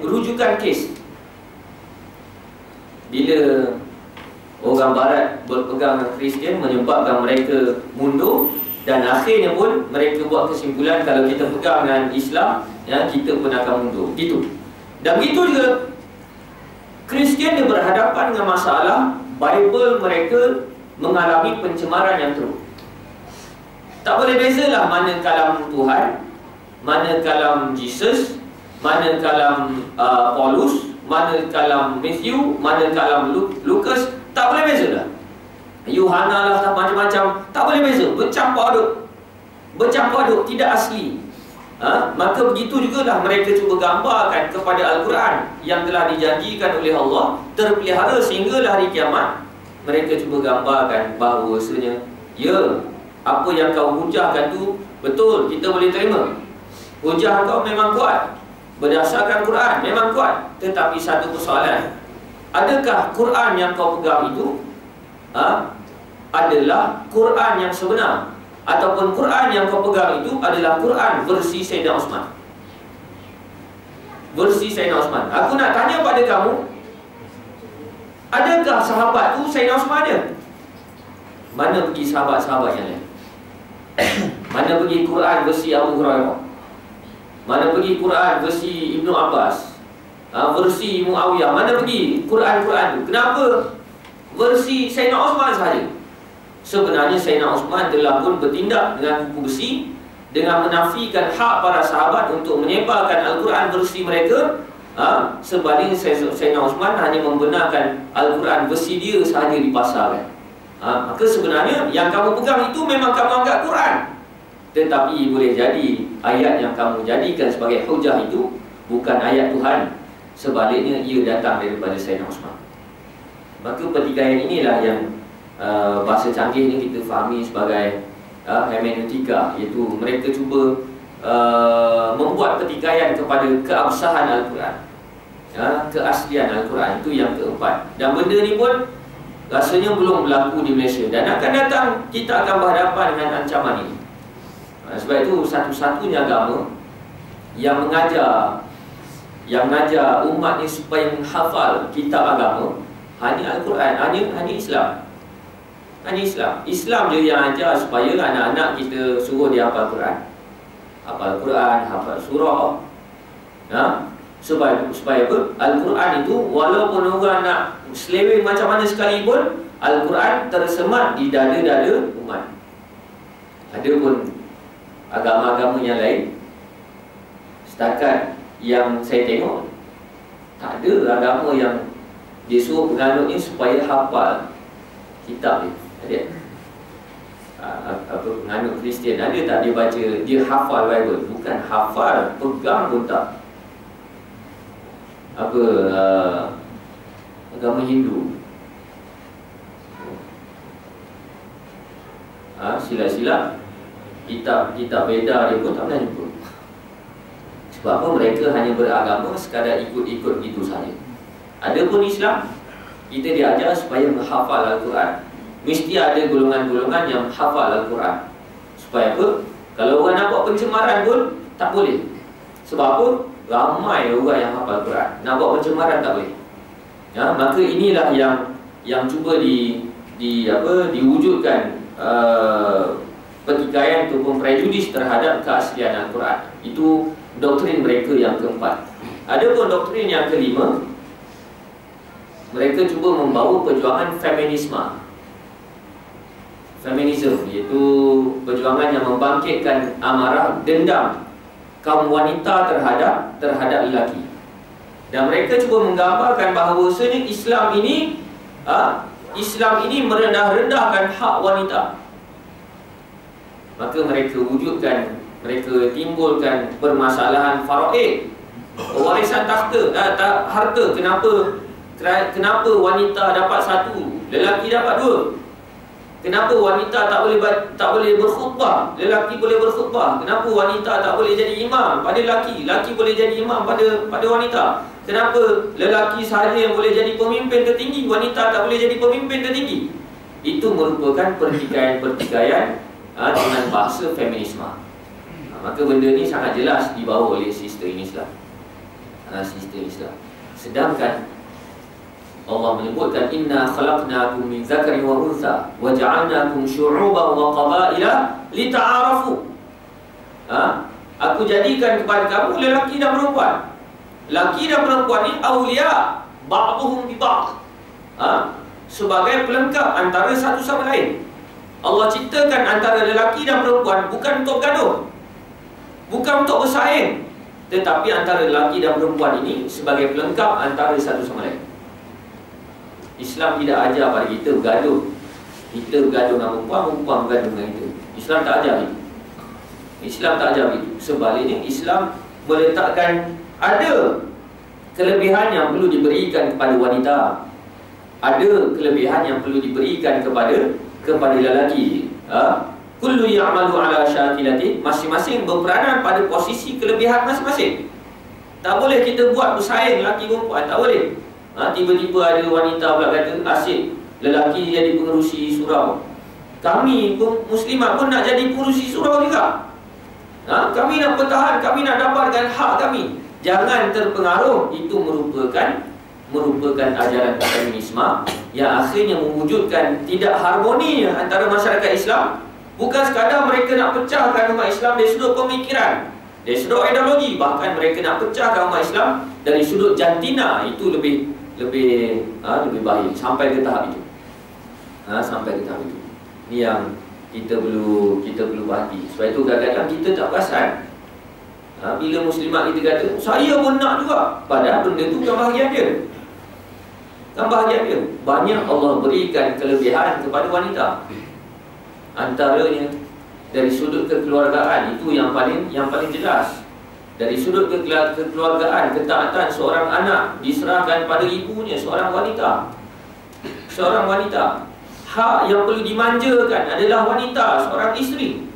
rujukan kes. Bila orang Barat berpegang Kristian menyebabkan mereka mundur, dan akhirnya pun mereka buat kesimpulan kalau kita pegang dengan Islam, kita pun akan mundur. Gitu. Dan begitu juga Kristian dia berhadapan dengan masalah Bible mereka mengalami pencemaran yang teruk. Tak boleh bezalah mana kalam Tuhan, mana kalam Jesus, mana kalam Paulus, mana kalam Matthew, mana kalam Lukas. Tak boleh beza dah. Yohana lah, macam-macam. Tak boleh beza. Bercampur aduk, tidak asli. Maka begitu jugalah mereka cuba gambarkan kepada Al-Quran yang telah dijanjikan oleh Allah terpelihara sehinggalah hari kiamat. Mereka cuba gambarkan bahawasanya, ya, apa yang kau hujahkan tu betul, kita boleh terima. Hujah kau memang kuat, berdasarkan Quran memang kuat. Tetapi satu persoalan, adakah Quran yang kau pegang itu adalah Quran yang sebenar, ataupun Quran yang kau pegang itu adalah Quran versi Sayyidina Osman? Versi Sayyidina Osman. Aku nak tanya pada kamu, adakah sahabat tu Sayyidina Osman dia? Mana pergi sahabat-sahabat yang lain? Mana pergi Quran versi Abu Hurairah? Mana pergi Quran versi Ibnu Abbas? Versi Muawiyah? Mana pergi Quran-Quran tu? Kenapa versi Sayyidina Osman sahaja? Sebenarnya Sayyidina Osman telah pun bertindak dengan kuku besi, dengan menafikan hak para sahabat untuk menyebarkan Al-Quran versi mereka, Sebaliknya Sayyidina Osman hanya membenarkan Al-Quran versi dia sahaja dipasarkan. Maka sebenarnya yang kamu pegang itu memang kamu anggap Quran, tetapi boleh jadi ayat yang kamu jadikan sebagai hujah itu bukan ayat Tuhan. Sebaliknya ia datang daripada Sayyidina Osman. Maka pertikaian inilah yang bahasa canggih ni kita fahami sebagai hermeneutika, iaitu mereka cuba membuat pertikaian kepada keabsahan Al-Quran, keaslian Al-Quran. Itu yang keempat. Dan benda ni pun rasanya belum berlaku di Malaysia, dan akan datang kita akan berhadapan dengan ancaman ini. Sebab itu satu-satunya agama yang mengajar umat ni supaya menghafal kitab agama hanya Al-Quran, hanya Islam. Hanya Islam. Islam je yang ajar supaya anak-anak kita suruh dia hafal Quran. Hafal Quran, hafal surah. Supaya apa? Al-Quran itu walaupun orang nak seleweng macam mana sekalipun, Al-Quran tersemat di dada-dada umat. Ada pun agama-agama yang lain, setakat yang saya tengok, tak ada agama yang dia suruh penganutnya supaya hafal kitab dia. Ada? Penganut Kristian ada tak dia baca, dia hafal Bible? Bukan hafal, pegang pun tak. Agama Hindu, sila-sila kitab Veda dia pun tak pernah jumpa. Sebab apa? Mereka hanya beragama sekadar ikut-ikut gitu saja. Adapun Islam, kita diajar supaya menghafal Al-Quran. Mesti ada golongan-golongan yang hafal Al-Quran. Supaya apa? Kalau orang nak buat pencemaran pun tak boleh. Sebab apa? Ramai orang yang hafal Quran. Nak buat pencemaran tak boleh. Maka inilah yang cuba diwujudkan pertikaian ataupun prejudis terhadap keaslian Al-Quran. Itu doktrin mereka yang keempat. Adapun doktrin yang kelima, mereka cuba membawa perjuangan feminisme, iaitu perjuangan yang membangkitkan amarah dendam kaum wanita terhadap lelaki. Dan mereka cuba menggambarkan bahawasanya Islam ini merendah-rendahkan hak wanita. Maka mereka wujudkan, mereka timbulkan permasalahan faraid, pewarisan harta. Kenapa wanita dapat satu, lelaki dapat dua? Kenapa wanita tak boleh berkhutbah, lelaki boleh berkhutbah? Kenapa wanita tak boleh jadi imam pada lelaki, lelaki boleh jadi imam pada wanita? Kenapa lelaki sahaja yang boleh jadi pemimpin tertinggi, wanita tak boleh jadi pemimpin tertinggi? Itu merupakan pertikaian dengan bahasa feminisme. Maka benda ni sangat jelas dibawa oleh sistem Islam. Sedangkan Allah menyebutkan inna khalaqnakum min dzakarin wa untha wa ja'alnakum syu'uban wa qabaila lita'arafu. Aku jadikan kepada kamu lelaki dan perempuan. Lelaki dan perempuan ni awliya ba'dhum bi ba'd. Sebagai pelengkap antara satu sama lain. Allah ciptakan antara lelaki dan perempuan bukan untuk gaduh, bukan untuk bersaing, tetapi antara lelaki dan perempuan ini sebagai pelengkap antara satu sama lain. Islam tidak ajar pada kita bergaduh. Kita bergaduh dengan perempuan, perempuan bergaduh dengan kita. Islam tak ajar itu. Islam tak ajar itu. Sebaliknya Islam meletakkan ada kelebihan yang perlu diberikan kepada wanita, ada kelebihan yang perlu diberikan kepada lelaki. Kullu ya'malu ala syakilati, masing-masing berperanan pada posisi kelebihan masing-masing. Tak boleh kita buat bersaing lelaki perempuan, tak boleh. Tiba-tiba ada wanita pula kata asyik lelaki jadi pengerusi surau. Kami pun Muslimat pun nak jadi pengerusi surau juga. Kami nak bertahan, kami nak dapatkan hak kami. Jangan terpengaruh. Itu merupakan ajaran feminisme yang akhirnya mewujudkan tidak harmoni antara masyarakat Islam. Bukan sekadar mereka nak pecahkan umat Islam dari sudut pemikiran, dari sudut ideologi, bahkan mereka nak pecahkan umat Islam dari sudut jantina. Itu lebih baik sampai ke tahap itu. Sampai ke tahap itu. Ini yang kita perlu perhati. Sebab itu kadang-kadang kita tak perasan. Bila muslimat kita kata, saya pun nak juga, padahal benda tu bukan bahagian dia. Kan bahagian dia. Banyak Allah berikan kelebihan kepada wanita. Antaranya dari sudut kekeluargaan, itu yang paling jelas. Dari sudut kekeluargaan, ketaatan seorang anak diserahkan pada ibunya, seorang wanita. Seorang wanita. Hak yang perlu dimanjakan adalah wanita, seorang isteri.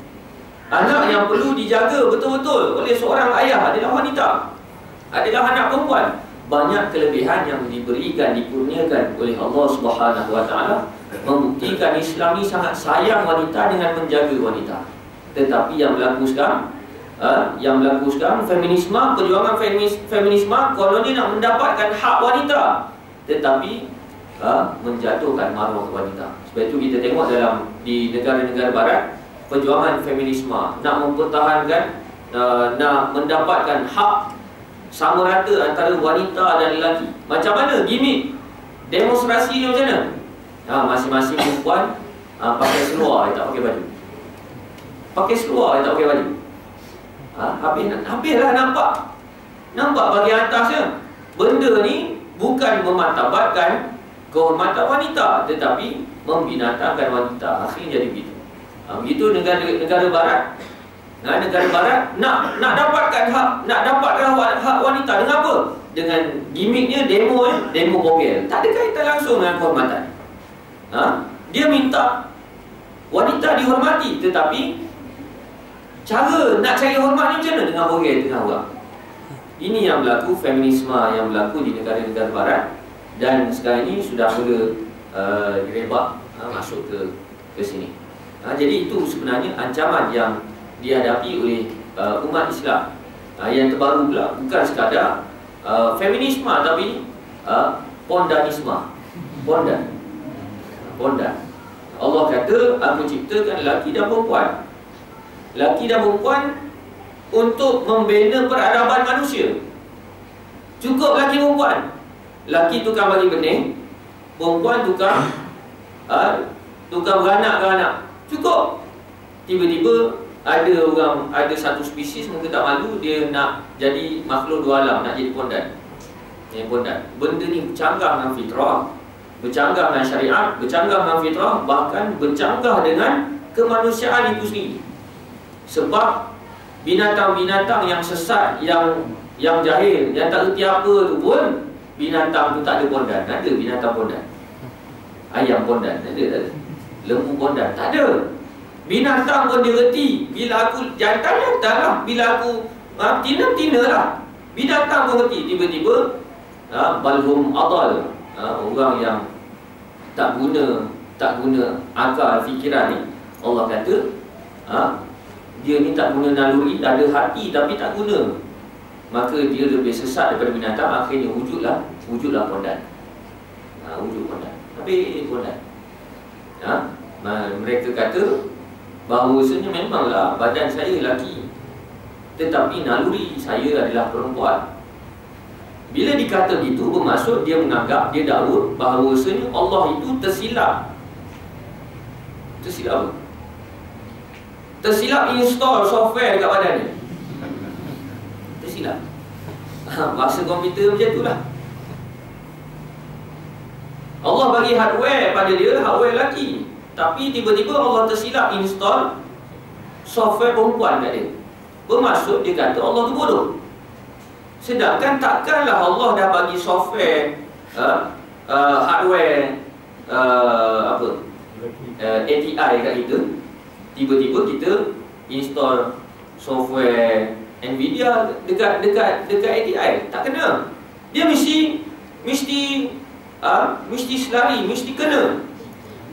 Anak yang perlu dijaga betul-betul oleh seorang ayah adalah wanita, adalah anak perempuan. Banyak kelebihan yang diberikan, dikurniakan oleh Allah Subhanahu Wa Taala, membuktikan Islam ini sangat sayang wanita dengan menjaga wanita. Tetapi yang berlaku sekarang, feminisme, perjuangan feminisme, kononnya nak mendapatkan hak wanita, tetapi menjatuhkan maruah wanita. Sebab itu kita tengok di negara-negara barat, perjuangan feminisme nak mempertahankan, nak mendapatkan hak sama rata antara wanita dan lelaki. Macam mana gimmick demonstrasi ni macam mana? Masing-masing perempuan pakai seluar, dia tak pakai baju. Pakai seluar, dia tak pakai baju. Habislah nampak bahagian atasnya. Benda ni bukan memartabatkan kehormatan wanita, tetapi membinasakan wanita. Akhirnya jadi begitu. Begitu negara barat. Negara barat nak dapatkan hak wanita dengan apa? Dengan gimmicknya demo bogel. Tak ada kaitan langsung dengan kehormatan. Dia minta wanita dihormati, tetapi cara nak cari hormat ni macam mana? Dengan bogel tengah orang. Ini yang berlaku, feminisme yang berlaku di negara-negara barat. Dan sekarang ini sudah mula direbak masuk ke sini. Jadi itu sebenarnya ancaman yang dihadapi oleh umat Islam. Yang terbaru pula bukan sekadar feminisme, tapi pondanisme. Pondan. Allah kata, aku ciptakan lelaki dan perempuan. Lelaki dan perempuan untuk membina peradaban manusia. Cukup lelaki perempuan. Lelaki tukang bagi benih, perempuan tukang beranak. Cukup. Tiba-tiba ada satu spesies mungkin tak malu, dia nak jadi makhluk dua alam, nak jadi pondan. Benda ni bercanggah dengan fitrah, bercanggah dengan syariat, bercanggah dengan fitrah, bahkan bercanggah dengan kemanusiaan itu sendiri. Sebab binatang-binatang yang sesat, yang jahil, yang tak erti apa tu pun, binatang tu tak ada pondan. Ada binatang pondan. Ayam pondan, ada. Lembu pondan, tak ada. Binatang pun dia reti. Bila aku jantan lah. Bila aku tina lah. Binatang pun reti. Tiba-tiba balhum adal, orang yang tak guna akal fikiran ni, Allah kata dia ni tak guna naluri, ada hati tapi tak guna, maka dia lebih sesat daripada binatang. Akhirnya wujudlah pondan. Wujud pondan. Habis pondan. Mereka kata bahawasanya memanglah badan saya lelaki, tetapi naluri saya adalah perempuan. Bila dikata gitu, bermaksud dia menganggap, dia dakwa bahawasanya Allah itu tersilap. Tersilap apa? Tersilap install software dekat badan dia. Tersilap. Bahasa komputer macam itulah. Allah bagi hardware pada dia, hardware lelaki, tapi tiba-tiba Allah tersilap install software perempuan kat dia. Bermaksud dia kata Allah tu bodoh. Sedangkan takkanlah Allah dah bagi software hardware ATI kat kita, tiba-tiba kita install software Nvidia dekat ATI. Tak kena. Dia mesti selari, mesti kena.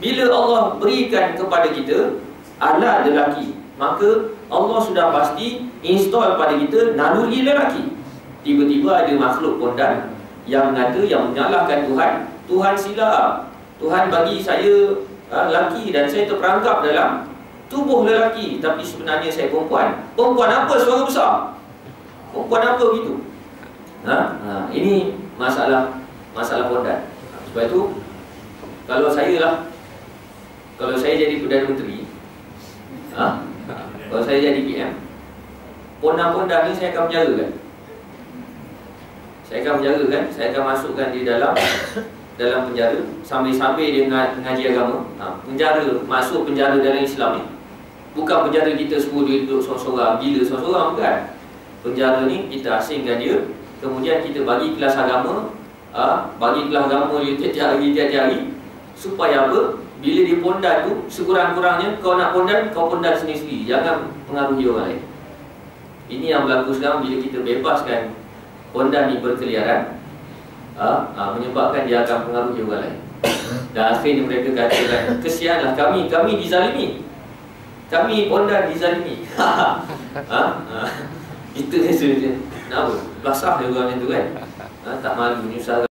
Bila Allah berikan kepada kita alat lelaki, maka Allah sudah pasti install pada kita naluri lelaki. Tiba-tiba ada makhluk pondan yang mengata, yang menyalahkan Tuhan. Tuhan silap. Tuhan bagi saya lelaki dan saya terperangkap dalam tubuh lelaki, tapi sebenarnya saya perempuan. Perempuan apa suara besar? Perempuan apa begitu? Ini masalah pondan. Sebab itu kalau saya jadi Perdana Menteri, kalau saya jadi PM, pondan-pondan ni saya akan menjarakan. Saya akan masukkan di dalam penjara sambil-sambil dia mengaji agama. Penjara, masuk penjara dalam Islam ni bukan penjara kita semua duduk sorang-sorang, gila sorang-sorang, bukan. Penjara ni kita asingkan dia, kemudian kita bagi kelas agama, dia tiap-tiap hari, supaya apa? Bila dia pondan tu, sekurang-kurangnya kau nak pondan, kau pondan sendiri-sendiri, jangan pengaruhi orang lain. Ini yang berlaku sekarang bila kita bebaskan pondan ni berkeliaran, menyebabkan dia akan pengaruhi orang lain. Dan akhirnya mereka katakan, kesianlah kami dizalimi. Kami pondan dizalimi. Kita ni sebenarnya nak apa? Basah dia orang macam tu kan. Tak malu menyusahkan